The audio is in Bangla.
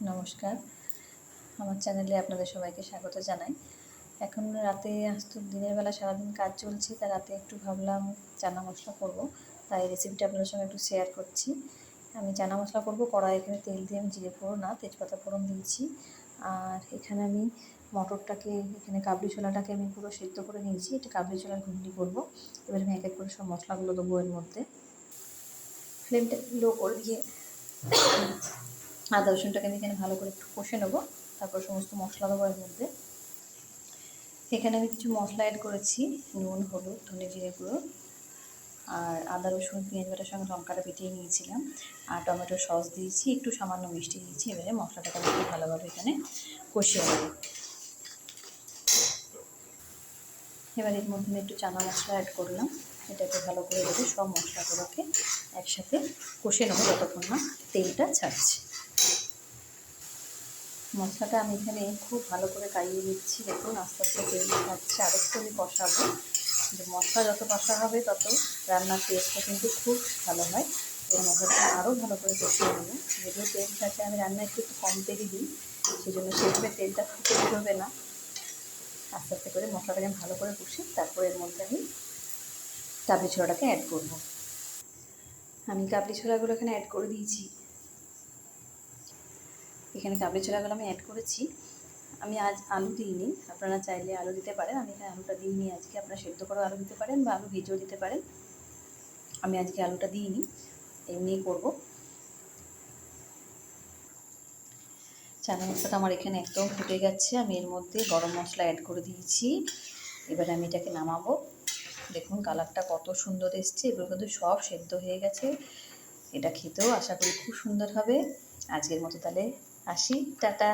নমস্কার, আমার চ্যানেলে আপনাদের সবাইকে স্বাগত জানাই। এখন রাতে আজ তো দিনের বেলা সারাদিন কাজ চলছে, তা রাতে একটু ভাবলাম চানা মশলা করব, তাই রেসিপিটা আপনাদের সঙ্গে একটু শেয়ার করছি। আমি চানা মশলা করব, কড়াই এখানে তেল দিয়ে আমি জিরে ফোড়ন না তেজপাতা ফোড়ন দিয়েছি। আর এখানে আমি মটরটাকে, এখানে কাবলি ছোলাটাকে আমি পুরো সেদ্ধ করে নিয়েছি। এটা কাবলি ছোলার ঘুগনি করব। এবার আমি এক এক করে সব মশলাগুলো দেবো এর মধ্যে। ফ্লেমটা লো করে দিয়ে আদা রসুনটাকে আমি এখানে ভালো করে একটু কষে নেবো, তারপর সমস্ত মশলা দেবো এর মধ্যে। এখানে আমি কিছু মশলা অ্যাড করেছি, নুন, হলুদ, ধনে জিরে গুঁড়ো, আর আদা রসুন পেঁয়াজ বাটার সঙ্গে লঙ্কাটা পিটিয়ে নিয়েছিলাম, আর টমেটো সস দিয়েছি, একটু সামান্য মিষ্টি দিয়েছি। এবারে মশলাটাকে আমি একটু ভালোভাবে এখানে কষিয়ে নেব। এবার এর মধ্যে আমি একটু চানা মশলা অ্যাড করলাম, এটাকে ভালো করে দেবো। সব মশলাগুলোকে একসাথে কষে নেবো যতক্ষণ না তেলটা ছাড়ছে। মশলাটা আমি এখানে খুব ভালো করে কাইয়ে দিচ্ছি। দেখুন আস্তে আস্তে তেল ছাড়ছে। আর একটু আমি কষাবো। মশলা যত কষা হবে তত রান্নার টেস্টটা কিন্তু খুব ভালো হয়। এই মশলাটা আরও ভালো করে কষিয়ে নেবো। যদিও তেল ছাড়ছে, আমি রান্না একটু কম তেলই দিই, সেই জন্য সেভাবে তেলটা ফুটে বেরোবে না। আস্তে আস্তে করে মশলাটাকে ভালো করে কষি, তারপর এর মধ্যে আমি কাবলি ছোলাটাকে অ্যাড করব। আমি কাবলি ছোলাগুলো এখানে অ্যাড করে দিয়েছি। এখানে কাবলি ছোলাগুলো আমি অ্যাড করেছি। আমি আজ আলু দিইনি, আপনারা চাইলে আলু দিতে পারেন। আমি এখানে আলুটা দিইনি আজকে। আপনারা সেদ্ধ করেও আলু দিতে পারেন বা আলু ভেজেও দিতে পারেন। আমি আজকে আলুটা দিইনি, এমনিই করব। চানা মশলাটা আমার এখানে একদম ফুটে গেছে। আমি এর মধ্যে গরম মশলা অ্যাড করে দিয়েছি। এবারে আমি এটাকে নামাবো। দেখুন কালারটা কত সুন্দর এসছে। এগুলো কিন্তু সব সেদ্ধ হয়ে গেছে। এটা খেতেও আশা করি খুব সুন্দর হবে। আজকের মতো তাহলে আসি, টাটা।